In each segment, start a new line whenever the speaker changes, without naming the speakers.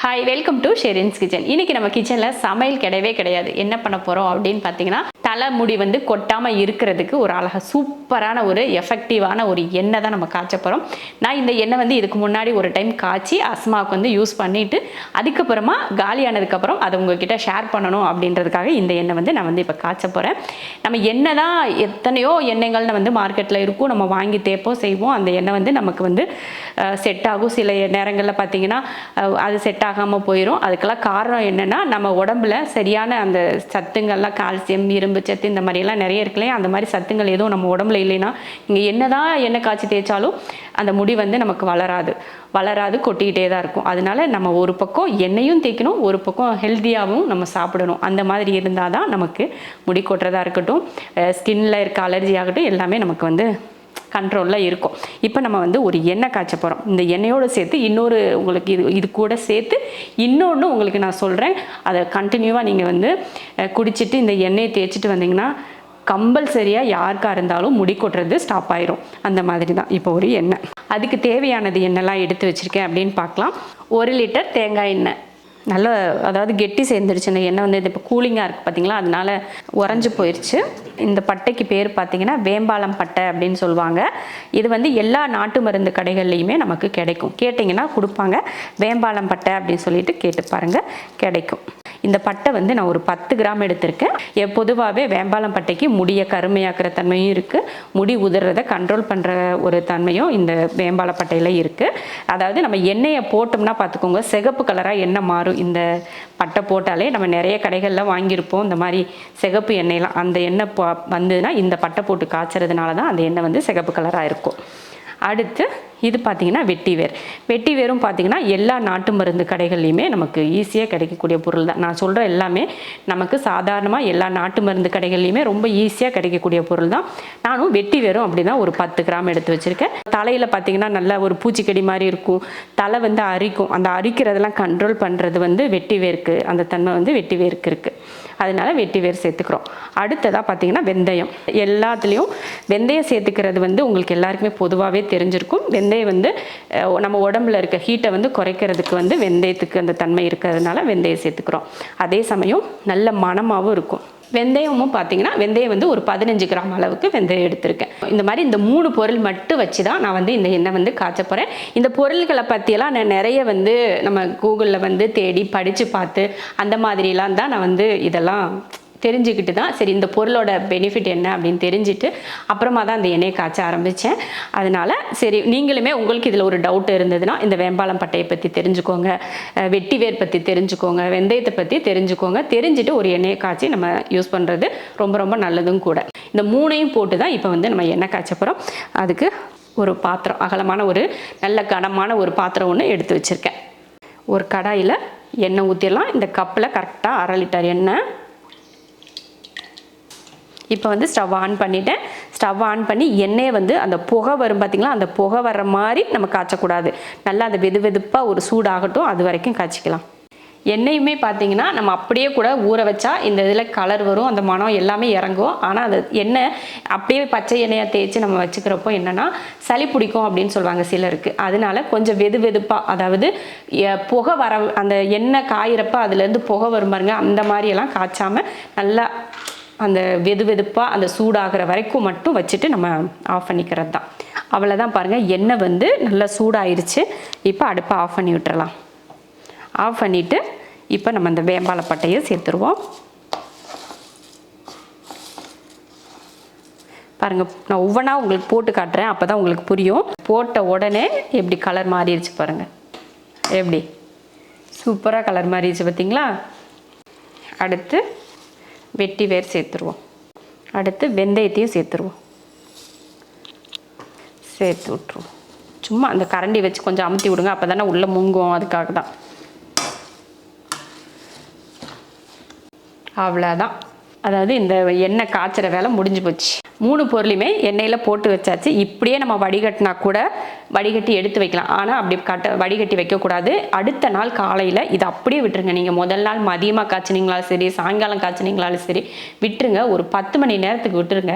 Hi, welcome to Sherin's kitchen. இன்னைக்கு நம்ம கிச்சனில் சமையல் கிடையவே கிடையாது. என்ன பண்ண போகிறோம் அப்படின்னு பார்த்தீங்கன்னா, தலைமுடி கொட்டாமல் இருக்கிறதுக்கு ஒரு அழகாக சூப்பரான ஒரு எஃபெக்டிவான ஒரு எண்ணெய் தான் நம்ம காய்ச்ச போகிறோம். நான் இந்த எண்ணெய் இதுக்கு முன்னாடி ஒரு டைம் காய்ச்சி அஸ்மாவுக்கு யூஸ் பண்ணிவிட்டு அதுக்கப்புறமா காலியானதுக்கப்புறம் அதை உங்ககிட்ட ஷேர் பண்ணணும் அப்படின்றதுக்காக இந்த எண்ணெய் நான் இப்போ காய்ச்ச போகிறேன். நம்ம எண்ணெய் தான் எத்தனையோ எண்ணெய்கள் மார்க்கெட்டில் இருக்கும். நம்ம வாங்கி தேப்போம் செய்வோம். அந்த எண்ணெய் நமக்கு செட் ஆகும். சில நேரங்களில் பார்த்தீங்கன்னா அது செட் ஆகாமல் போயிடும். அதுக்கெல்லாம் காரணம் என்னென்னா, நம்ம உடம்புல சரியான அந்த சத்துங்கள்லாம் கால்சியம், இரும்பு சத்து இந்த மாதிரியெல்லாம் நிறைய இருக்குல்லையா, அந்த மாதிரி சத்துங்கள் எதுவும் நம்ம உடம்புல இல்லைன்னா இங்கே என்னதான் எண்ணெய் காய்ச்சி தேய்ச்சாலும் அந்த முடி நமக்கு வளராது கொட்டிக்கிட்டே தான் இருக்கும். அதனால நம்ம ஒரு பக்கம் எண்ணெயும் தேய்க்கணும், ஒரு பக்கம் ஹெல்த்தியாகவும் நம்ம சாப்பிடணும். அந்த மாதிரி இருந்தால் தான் நமக்கு முடி கொட்டுறதா இருக்கட்டும், ஸ்கின்ல இருக்க அலர்ஜி ஆகட்டும், எல்லாமே நமக்கு கண்ட்ரோலில் இருக்கும். இப்போ நம்ம ஒரு எண்ணெய் காய்ச்ச போகிறோம். இந்த எண்ணெயோடு சேர்த்து இன்னொரு உங்களுக்கு இது கூட சேர்த்து இன்னொன்று உங்களுக்கு நான் சொல்கிறேன். அதை கண்டினியூவாக நீங்கள் குடிச்சிட்டு இந்த எண்ணெயை தேய்ச்சிட்டு வந்தீங்கன்னா கம்பல்சரியாக யாருக்காக இருந்தாலும் முடி கொட்டுறது ஸ்டாப் ஆயிரும். அந்த மாதிரி தான் இப்போ ஒரு எண்ணெய். அதுக்கு தேவையானது என்னெல்லாம் எடுத்து வச்சுருக்கேன் அப்படின்னு பார்க்கலாம். 1 லிட்டர் தேங்காய் எண்ணெய், நல்லா அதாவது கெட்டி சேர்ந்துருச்சு. இந்த எண்ணெய் இப்போ கூலிங்காக இருக்குது பார்த்தீங்களா, அதனால உறைஞ்சி போயிடுச்சு. இந்த பட்டைக்கு பேர் பார்த்தீங்கன்னா வேம்பாலம் பட்டை அப்படின்னு சொல்லுவாங்க. இது எல்லா நாட்டு மருந்து கடைகள்லையுமே நமக்கு கிடைக்கும். கேட்டிங்கன்னா கொடுப்பாங்க. வேம்பாலம் பட்டை அப்படின்னு சொல்லிட்டு கேட்டு பாருங்கள், கிடைக்கும். இந்த பட்டை நான் ஒரு 10 கிராம் எடுத்திருக்கேன். பொதுவாகவே வேம்பாலம் பட்டைக்கு முடியை கருமையாக்குற தன்மையும் இருக்குது, முடி உதிர்றதை கண்ட்ரோல் பண்ணுற ஒரு தன்மையும் இந்த வேம்பால பட்டையில் இருக்குது. அதாவது நம்ம எண்ணெயை போட்டோம்னா பார்த்துக்கோங்க, சிகப்பு கலராக எண்ணெய் மாறும். இந்த பட்டை போட்டாலே நம்ம நிறைய கடைகளில் வாங்கியிருப்போம் இந்த மாதிரி சிகப்பு எண்ணெயெலாம். அந்த எண்ணெய் வந்ததுன்னா இந்த பட்டை போட்டு காய்ச்சறதுனால தான் அந்த எண்ணெய் சிகப்பு கலராக இருக்கும். அடுத்து இது பார்த்திங்கன்னா வெட்டிவேரும் பார்த்திங்கன்னா எல்லா நாட்டு மருந்து கடைகள்லையுமே நமக்கு ஈஸியாக கிடைக்கக்கூடிய பொருள் தான். நான் சொல்கிற எல்லாமே நமக்கு சாதாரணமாக எல்லா நாட்டு மருந்து கடைகள்லையுமே ரொம்ப ஈஸியாக கிடைக்கக்கூடிய பொருள் தான். நானும் வெட்டிவேரும் அப்படி தான் ஒரு 10 கிராம் எடுத்து வச்சுருக்கேன். தலையில் பார்த்திங்கன்னா நல்ல ஒரு பூச்சிக்கடி மாதிரி இருக்கும், தலை அரிக்கும். அந்த அரிக்கிறதெல்லாம் கண்ட்ரோல் பண்ணுறது வெட்டிவேருக்கு, அந்த தன்மை வெட்டிவேருக்கு இருக்குது. அதனால வெட்டிவேர் சேர்த்துக்கிறோம். அடுத்ததாக பார்த்திங்கன்னா வெந்தயம். எல்லாத்துலேயும் வெந்தயம் சேர்த்துக்கிறது உங்களுக்கு எல்லாருக்குமே பொதுவாகவே தெரிஞ்சிருக்கும். வெந்தயம் நம்ம உடம்புல இருக்க ஹீட்டை குறைக்கிறதுக்கு வெந்தயத்துக்கு அந்த தன்மை இருக்கிறதுனால வெந்தயம் சேர்த்துக்கிறோம். அதே சமயம் நல்ல மணமாகவும் இருக்கும். வெந்தயமும் பார்த்தீங்கன்னா வெந்தயம் ஒரு 15 கிராம் அளவுக்கு வெந்தயம் எடுத்திருக்கேன். இந்த மாதிரி இந்த 3 பொருள் மட்டும் வச்சு தான் நான் இந்த எண்ணெய் காய்ச்ச போகிறேன். இந்த பொருள்களை பற்றியெல்லாம் நான் நிறைய நம்ம கூகுளில் தேடி படித்து பார்த்து அந்த மாதிரிலாம் தான் நான் இதெல்லாம் தெரிஞ்சுக்கிட்டு தான் சரி இந்த பொருளோட பெனிஃபிட் என்ன அப்படின்னு தெரிஞ்சுட்டு அப்புறமா தான் அந்த எண்ணெயை காய்ச்ச ஆரம்பித்தேன். அதனால் சரி நீங்களுமே உங்களுக்கு இதில் ஒரு டவுட் இருந்ததுன்னா இந்த வேம்பாலம் பட்டையை பற்றி தெரிஞ்சுக்கோங்க, வெட்டிவேர் பற்றி தெரிஞ்சுக்கோங்க, வெந்தயத்தை பற்றி தெரிஞ்சுக்கோங்க. தெரிஞ்சுட்டு ஒரு எண்ணெயை காய்ச்சி நம்ம யூஸ் பண்ணுறது ரொம்ப ரொம்ப நல்லதும் கூட. இந்த 3ஐயும் போட்டு தான் இப்போ நம்ம எண்ணெய் காய்ச்ச போகிறோம். அதுக்கு ஒரு பாத்திரம், அகலமான ஒரு நல்ல கனமான ஒரு பாத்திரம் ஒன்று எடுத்து வச்சுருக்கேன். ஒரு கடாயில் எண்ணெய் ஊற்றிடலாம். இந்த கப்பில் கரெக்டாக 1/2 லிட்டர் எண்ணெய். இப்போ ஸ்டவ் ஆன் பண்ணிட்டேன். ஸ்டவ் ஆன் பண்ணி எண்ணெயை அந்த புகை வரும் பார்த்திங்களா, அந்த புகை வர்ற மாதிரி நம்ம காய்ச்சக்கூடாது. நல்லா அந்த வெதுப்பாக ஒரு சூடாகட்டும், அது வரைக்கும் காய்ச்சிக்கலாம். எண்ணெயுமே பார்த்திங்கன்னா நம்ம அப்படியே கூட ஊற வச்சா இந்த இதில் கலர் வரும், அந்த மனம் எல்லாமே இறங்கும். ஆனால் அது எண்ணெய் அப்படியே பச்சை எண்ணெயை தேய்ச்சி நம்ம வச்சுக்கிறப்போ என்னென்னா சளி பிடிக்கும் அப்படின்னு சொல்லுவாங்க சிலருக்கு. அதனால கொஞ்சம் வெதுப்பாக, அதாவது புகை வர அந்த எண்ணெய் காயிறப்ப அதுலேருந்து புகை வரும் பாருங்க, அந்த மாதிரியெல்லாம் காய்ச்சாமல் நல்லா அந்த வெதுப்பாக அந்த சூடாகிற வரைக்கும் மட்டும் வச்சுட்டு நம்ம ஆஃப் பண்ணிக்கிறது தான். அவ்வளோதான். பாருங்கள், எண்ணெய் நல்லா சூடாயிருச்சு. இப்போ அடுப்பை ஆஃப் பண்ணி விட்டுறலாம். ஆஃப் பண்ணிவிட்டு இப்போ நம்ம அந்த வேம்பால பட்டையை சேர்த்துருவோம். பாருங்கள், நான் ஒவ்வொன்றா உங்களுக்கு போட்டு காட்டுறேன், அப்போ தான் உங்களுக்கு புரியும். போட்ட உடனே எப்படி கலர் மாறிடுச்சு பாருங்கள், எப்படி சூப்பராக கலர் மாறிடுச்சு பார்த்திங்களா. அடுத்து வெட்டிவேர் சேர்த்துருவோம். அடுத்து வெந்தயத்தையும் சேர்த்துருவோம். சேர்த்து விட்டுருவோம். சும்மா அந்த கரண்டி வச்சு கொஞ்சம் அமுத்தி விடுங்க, அப்போ தானே உள்ளே முங்கும், அதுக்காக தான். அவ்வளோதான். அதாவது இந்த எண்ணெய் காய்ச்சிற வேலை முடிஞ்சு போச்சு. 3 பொருளையுமே எண்ணெயில் போட்டு வச்சாச்சு. இப்படியே நம்ம வடிகட்டினா கூட வடிகட்டி எடுத்து வைக்கலாம். ஆனால் அப்படி வடிகட்டி வைக்கக்கூடாது. அடுத்த நாள் காலையில் இதை அப்படியே விட்டுருங்க. நீங்கள் முதல் நாள் மதியமாக காய்ச்சினீங்களாலும் சரி, சாயங்காலம் காய்ச்சினீங்களாலும் சரி விட்டுருங்க. ஒரு 10 மணி நேரத்துக்கு விட்டுருங்க.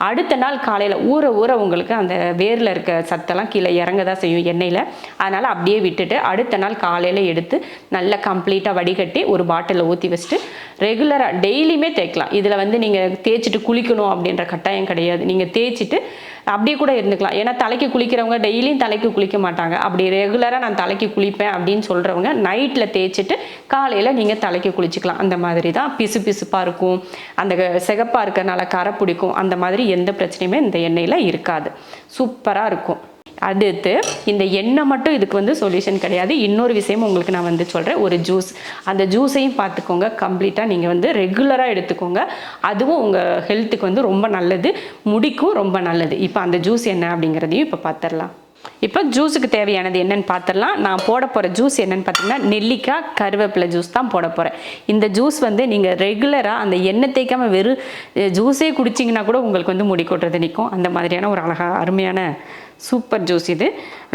அடுத்த நாள் காலையில் ஊற ஊற உங்களுக்கு அந்த வேரில் இருக்க சத்தெல்லாம் கீழே இறங்க தான் செய்யும் எண்ணெயில். அதனால் அப்படியே விட்டுட்டு அடுத்த நாள் காலையில் எடுத்து நல்லா கம்ப்ளீட்டாக வடிகட்டி ஒரு பாட்டிலில் ஊற்றி வச்சுட்டு ரெகுலராக டெய்லியுமே தேய்க்கலாம். இதில் வந்து நீங்கள் தேய்ச்சிட்டு குளிக்கணும் அப்படின்ற கட்டாயம் கிடையாது. நீங்கள் தேய்ச்சிட்டு அப்படியே கூட இருந்துக்கலாம். ஏன்னா தலைக்கு குளிக்கிறவங்க டெய்லியும் தலைக்கு குளிக்க மாட்டாங்க. அப்படி ரெகுலராக நான் தலைக்கு குளிப்பேன் அப்படின்னு சொல்கிறவங்க நைட்டில் தேய்ச்சிட்டு காலையில் நீங்கள் தலைக்கு குளிச்சுக்கலாம். அந்த மாதிரி தான் பிசு பிசுப்பாக இருக்கும், அந்த சிகப்பாக இருக்கிறனால கரை பிடிக்கும், அந்த மாதிரி எந்த பிரச்சனையுமே இந்த எண்ணெயில் இருக்காது. சூப்பராக இருக்கும். அடுத்து இந்த எண்ணெய் மட்டும் இதுக்கு வந்து சொல்யூஷன் கிடையாது. இன்னொரு விஷயமும் உங்களுக்கு நான் வந்து சொல்கிறேன். ஒரு ஜூஸ், அந்த ஜூஸையும் பார்த்துக்கோங்க. கம்ப்ளீட்டாக நீங்கள் வந்து ரெகுலராக எடுத்துக்கோங்க. அதுவும் உங்கள் ஹெல்த்துக்கு வந்து ரொம்ப நல்லது, முடிக்கும் ரொம்ப நல்லது. இப்போ அந்த ஜூஸ் என்ன அப்படிங்கிறதையும் இப்போ பார்த்துடலாம். இப்போ ஜூஸுக்கு தேவையானது என்னென்னு பார்த்துடலாம். நான் போட போகிற ஜூஸ் என்னென்னு பார்த்தீங்கன்னா நெல்லிக்காய் கருவேப்பிலை ஜூஸ் தான் போட போகிறேன். இந்த ஜூஸ் வந்து நீங்கள் ரெகுலராக அந்த எண்ணெய் தேய்க்காமல் வெறும் ஜூஸே குடிச்சிங்கன்னா கூட உங்களுக்கு வந்து முடி கொட்டுறது நிற்கும். அந்த மாதிரியான ஒரு அழகாக அருமையான சூப்பர் ஜூஸ் இது.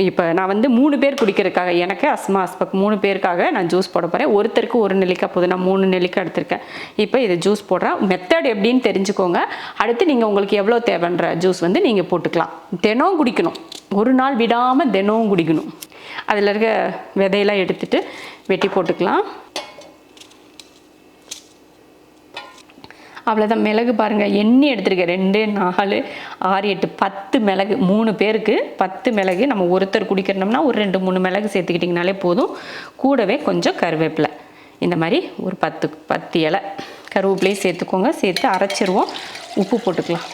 இப்போ நான் வந்து 3 பேர் குடிக்கிறதுக்காக, எனக்கு அஸ்மா அஸ்பக் 3 பேருக்காக நான் ஜூஸ் போட போகிறேன். ஒருத்தருக்கு 1 நெல்லிக்காய் போதும். நான் 3 நெல்லிக்காய் எடுத்திருக்கேன். இப்போ இது ஜூஸ் போடுறேன். மெத்தட் எப்படின்னு தெரிஞ்சுக்கோங்க. அடுத்து நீங்கள் உங்களுக்கு எவ்வளோ தேவைன்ற ஜூஸ் வந்து நீங்கள் போட்டுக்கலாம். தினம் குடிக்கணும், ஒரு நாள் விடாமல் தினம் குடிக்கணும். அதில் இருக்க விதையெல்லாம் எடுத்துட்டு வெட்டி போட்டுக்கலாம். அவ்வளோதான். மிளகு பாருங்கள், எண்ணி எடுத்துருக்கேன். 2, 4, 6, 8, 10 மிளகு. 3 பேருக்கு 10 மிளகு. நம்ம ஒருத்தர் குடிக்கிறோம்னா ஒரு 2, 3 மிளகு சேர்த்துக்கிட்டிங்கனாலே போதும். கூடவே கொஞ்சம் கருவேப்பிலை, இந்த மாதிரி ஒரு 10 இலை கருவேப்பிலையும் சேர்த்துக்கோங்க. சேர்த்து அரைச்சிருவோம். உப்பு போட்டுக்கலாம்.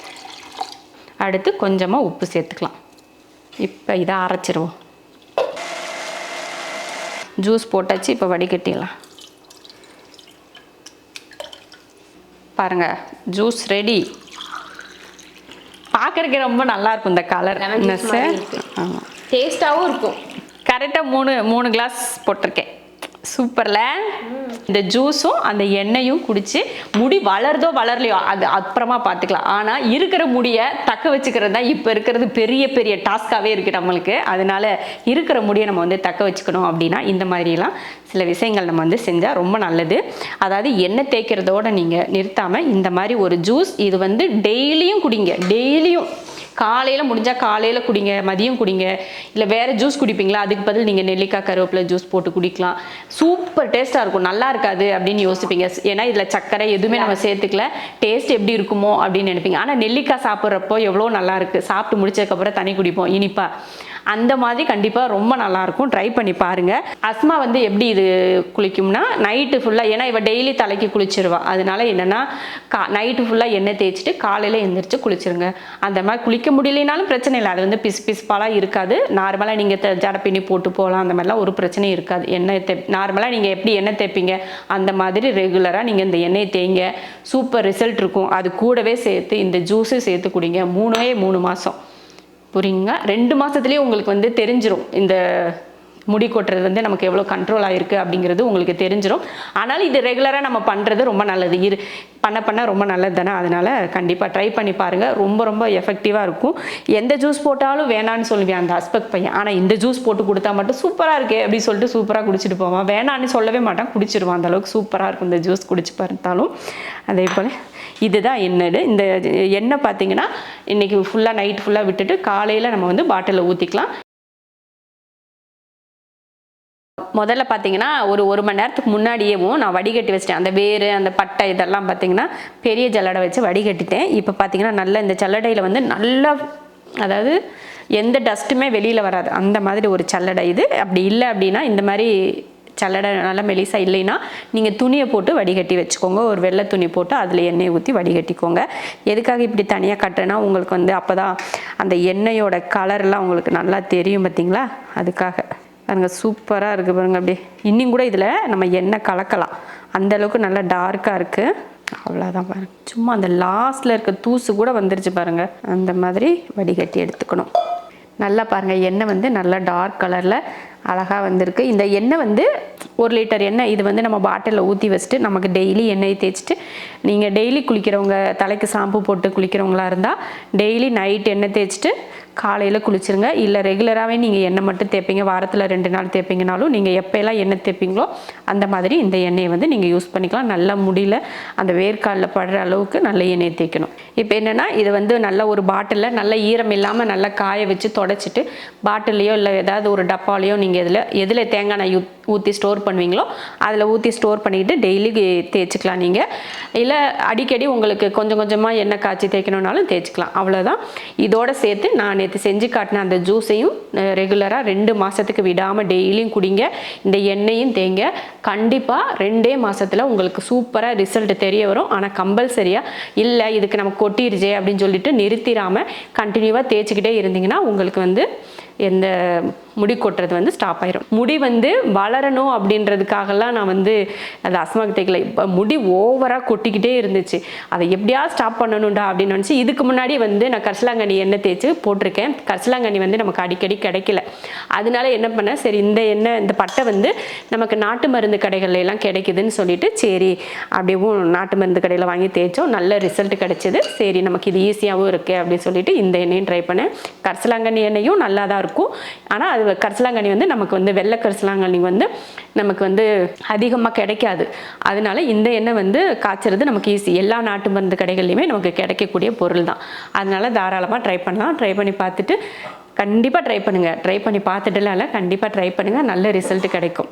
அடுத்து கொஞ்சமாக உப்பு சேர்த்துக்கலாம். இப்போ இதை அரைச்சிருவோம். ஜூஸ் போட்டாச்சு. இப்போ வடிகட்டிடலாம். பாருங்க, ஜூஸ் ரெடி. பார்க்கறதுக்கு ரொம்ப நல்லா இருக்கும். இந்த கலர் ஆமாம்,
டேஸ்டாகவும் இருக்கும்.
கரெக்டாக 3 கிளாஸ் போட்டிருக்கேன். சூப்பர்ல. இந்த ஜூஸும் அந்த எண்ணெயும் குடிச்சு முடி வளருதோ வளரலையோ அது அப்புறமா பார்த்துக்கலாம். ஆனால் இருக்கிற முடியை தக்க வச்சுக்கிறது தான் இப்போ இருக்கிறது பெரிய பெரிய டாஸ்காகவே இருக்குது நம்மளுக்கு. அதனால இருக்கிற முடியை நம்ம வந்து தக்க வச்சுக்கணும் அப்படின்னா இந்த மாதிரிலாம் சில விஷயங்கள் நம்ம வந்து செஞ்சால் ரொம்ப நல்லது. அதாவது எண்ணெய் தேய்க்கிறதோடு நீங்கள் நிறுத்தாமல் இந்த மாதிரி ஒரு ஜூஸ் இது வந்து டெய்லியும் குடிங்க. டெய்லியும் காலையில் முடிஞ்சால் காலையில் குடிங்க, மதியம் குடிங்க. இல்லை வேறு ஜூஸ் குடிப்பீங்களா, அதுக்கு பதில் நீங்கள் நெல்லிக்காய் கருவேப்பிலை ஜூஸ் போட்டு குடிக்கலாம். சூப்பர் டேஸ்ட்டாக இருக்கும். நல்லா இருக்காது அப்படின்னு யோசிப்பீங்க. ஏன்னா இதில் சர்க்கரை எதுவுமே நம்ம சேர்த்துக்கல. டேஸ்ட் எப்படி இருக்குமோ அப்படின்னு நினைப்பீங்க. ஆனால் நெல்லிக்காய் சாப்பிட்றப்போ எவ்வளோ நல்லா இருக்குது. சாப்பிட்டு முடிச்சதுக்கப்புறம் தண்ணி குடிப்போம் இனிப்பா. அந்த மாதிரி கண்டிப்பாக ரொம்ப நல்லாயிருக்கும். ட்ரை பண்ணி பாருங்கள். அஸ்மா வந்து எப்படி இது குளிக்கும்னா நைட்டு ஃபுல்லாக, ஏன்னா இவள் டெய்லி தலைக்கு குளிச்சிருவா. அதனால என்னென்னா நைட்டு ஃபுல்லாக எண்ணெய் தேய்ச்சிட்டு காலையில் எழுந்திரிச்சு குளிச்சிருங்க. அந்த மாதிரி குளிக்க முடியலனாலும் பிரச்சனை இல்லை. அது வந்து பிசுபாலாம் இருக்காது. நார்மலாக நீங்கள் ஜடை பின்னி போட்டு போகலாம். அந்த மாதிரிலாம் ஒரு பிரச்சனையும் இருக்காது. நார்மலாக நீங்கள் எப்படி எண்ணெய் தேய்ப்பீங்க அந்த மாதிரி ரெகுலராக நீங்கள் இந்த எண்ணெயை தேய்ங்க. சூப்பர் ரிசல்ட் இருக்கும். அது கூடவே சேர்த்து இந்த ஜூஸு சேர்த்து குடிங்க. 3 மாதம் புரியுங்க. 2 மாதத்துலேயே உங்களுக்கு வந்து தெரிஞ்சிடும் இந்த முடி கொட்டுறது வந்து நமக்கு எவ்வளோ கண்ட்ரோல் ஆகிருக்கு அப்படிங்கிறது உங்களுக்கு தெரிஞ்சிடும். ஆனாலும் இது ரெகுலராக நம்ம பண்ணுறது ரொம்ப நல்லது. பண்ண ரொம்ப நல்லது தானே. அதனால் கண்டிப்பாக ட்ரை பண்ணி பாருங்கள். ரொம்ப எஃபெக்டிவாக இருக்கும். எந்த ஜூஸ் போட்டாலும் வேணான்னு சொல்லுவேன் அந்த அஸ்பெக்ட் பையன். ஆனால் இந்த ஜூஸ் போட்டு கொடுத்தா மட்டும் சூப்பராக இருக்கே அப்படின்னு சொல்லிட்டு சூப்பராக குடிச்சிட்டு போவான். வேணான்னு சொல்லவே மாட்டான், குடிச்சிடுவான். அந்தளவுக்கு சூப்பராக இருக்கும் இந்த ஜூஸ் குடிச்சு பார்த்தாலும். அதே போல் இதுதான் எண்ணெய். இந்த எண்ணெய் பார்த்தீங்கன்னா இன்றைக்கி ஃபுல்லாக நைட் ஃபுல்லாக விட்டுட்டு காலையில் நம்ம வந்து பாட்டிலில் ஊற்றிக்கலாம். முதல்ல பார்த்தீங்கன்னா ஒரு மணி நேரத்துக்கு முன்னாடியேவும் நான் வடிகட்டி வச்சிட்டேன். அந்த வேறு அந்த பட்டை இதெல்லாம் பார்த்தீங்கன்னா பெரிய ஜல்லடை வச்சு வடிகட்டிட்டேன். இப்போ பார்த்தீங்கன்னா நல்லா இந்த ஜல்லடையில் வந்து நல்லா, அதாவது எந்த டஸ்ட்டுமே வெளியில் வராது அந்த மாதிரி ஒரு சல்லடை இது. அப்படி இல்லை அப்படின்னா இந்த மாதிரி சல்லடை நல்லா மெலிசா இல்லைன்னா நீங்கள் துணியை போட்டு வடிகட்டி வச்சுக்கோங்க. ஒரு வெள்ளை துணி போட்டு அதில் எண்ணெயை ஊற்றி வடிகட்டிக்கோங்க. எதுக்காக இப்படி தனியாக கட்டுறேன்னா உங்களுக்கு வந்து அப்போ தான் அந்த எண்ணெயோட கலர்லாம் உங்களுக்கு நல்லா தெரியும் பார்த்தீங்களா. அதுக்காக பாருங்க, சூப்பராக இருக்குது பாருங்கள். அப்படியே இன்னும் கூட இதில் நம்ம எண்ணெய் கலக்கலாம். அந்தளவுக்கு நல்லா டார்க்காக இருக்குது. அவ்வளோதான் பாருங்கள். சும்மா அந்த லாஸ்ட்டில் இருக்க தூசு கூட வந்துருச்சு பாருங்கள். அந்த மாதிரி வடிகட்டி எடுத்துக்கணும். நல்லா பாருங்கள், எண்ணெய் வந்து நல்லா டார்க் கலரில் அழகாக வந்திருக்கு. இந்த எண்ணெய் வந்து 1 லிட்டர் எண்ணெய். இது வந்து நம்ம பாட்டிலில் ஊற்றி வச்சுட்டு நமக்கு டெய்லி எண்ணெய் தேய்ச்சிட்டு, நீங்கள் டெய்லி குளிக்கிறவங்க, தலைக்கு ஷாம்பு போட்டு குளிக்கிறவங்களா இருந்தால் டெய்லி நைட் எண்ணெய் தேய்ச்சிட்டு காலையில் குளிச்சிருங்க. இல்லை ரெகுலராகவே நீங்கள் எண்ணெய் மட்டும் தேய்ப்பீங்க, வாரத்தில் 2 நாள் தேய்ப்பீங்கனாலும் நீங்கள் எப்போல்லாம் எண்ணெய் தேய்ப்பீங்களோ அந்த மாதிரி இந்த எண்ணெயை வந்து நீங்கள் யூஸ் பண்ணிக்கலாம். நல்லா முடியல அந்த வேர்க்காலில் படுற அளவுக்கு நல்ல எண்ணெய் தேய்க்கணும். இப்போ என்னென்னா இது வந்து நல்ல ஒரு பாட்டிலில் நல்ல ஈரம் இல்லாமல் நல்லா காய வச்சு தொடச்சிட்டு பாட்டிலையோ இல்லை ஏதாவது ஒரு டப்பாலையோ நீங்கள் எதில் தேங்காய் எண்ணெய் ஊற்றி ஸ்டோர் பண்ணுவீங்களோ அதில் ஊற்றி ஸ்டோர் பண்ணிக்கிட்டு டெய்லி தேய்ச்சிக்கலாம். நீங்கள் இல்லை அடிக்கடி உங்களுக்கு கொஞ்சம் கொஞ்சமாக எண்ணெய் காய்ச்சி தேய்க்கணுன்னாலும் தேய்ச்சிக்கலாம். அவ்வளோதான். இதோடு சேர்த்து நான் நேற்று செஞ்சு காட்டின அந்த ஜூஸையும் ரெகுலராக 2 மாதத்துக்கு விடாமல் டெய்லியும் குடிங்க. இந்த எண்ணெயும் தேங்க. கண்டிப்பாக 2 மாதத்தில் உங்களுக்கு சூப்பராக ரிசல்ட் தெரிய வரும். ஆனால் கம்பல்சரியாக இல்லை இதுக்கு நமக்கு கொட்டிருச்சே அப்படின்னு சொல்லிட்டு நிறுத்திடாமல் கண்டினியூவாக தேய்ச்சிக்கிட்டே இருந்தீங்கன்னா உங்களுக்கு வந்து எந்த முடி கொட்டுறது வந்து ஸ்டாப் ஆயிரும். முடி வந்து வளரணும் அப்படின்றதுக்காகலாம் நான் வந்து அது அஸ்மாக்கு தேய்க்கல. இப்போ முடி ஓவராக கொட்டிக்கிட்டே இருந்துச்சு. அதை எப்படியாவது ஸ்டாப் பண்ணணும்டா அப்படின்னு நினச்சி இதுக்கு முன்னாடி வந்து நான் கரிசலாங்கண்ணி எண்ணெய் தேய்ச்சி போட்டிருக்கேன். கரிசலாங்கண்ணி வந்து நமக்கு அடிக்கடி கிடைக்கல. அதனால என்ன பண்ணேன், சரி இந்த எண்ணெய் இந்த பட்டை வந்து நமக்கு நாட்டு மருந்து கடைகள்ல எல்லாம் கிடைக்குதுன்னு சொல்லிட்டு சரி அப்படியும் நாட்டு மருந்து கடையில் வாங்கி தேய்ச்சோம். நல்ல ரிசல்ட் கிடைச்சிது. சரி நமக்கு இது ஈஸியாகவும் இருக்குது அப்படின்னு சொல்லிட்டு இந்த எண்ணெயும் ட்ரை பண்ணேன். கரிசலாங்கண்ணி எண்ணெயும் நல்லா தான் இருக்கும். ஆனால் அது கரிசலாங்கண்ணி வந்து நமக்கு வந்து வெள்ளை கரிசலாங்கண்ணி வந்து நமக்கு வந்து அதிகமாக கிடைக்காது. அதனால இந்த எண்ணெய் வந்து காய்ச்சறது நமக்கு ஈஸி. எல்லா நாட்டு மருந்து கடைகள்லையுமே நமக்கு கிடைக்கக்கூடிய பொருள் தான். அதனால தாராளமாக ட்ரை பண்ணலாம். ட்ரை பண்ணி பார்த்துட்டு கண்டிப்பாக ட்ரை பண்ணுங்கள். ட்ரை பண்ணி பார்த்துட்டுலாம் இல்லை, கண்டிப்பாக ட்ரை பண்ணுங்கள். நல்ல ரிசல்ட் கிடைக்கும்.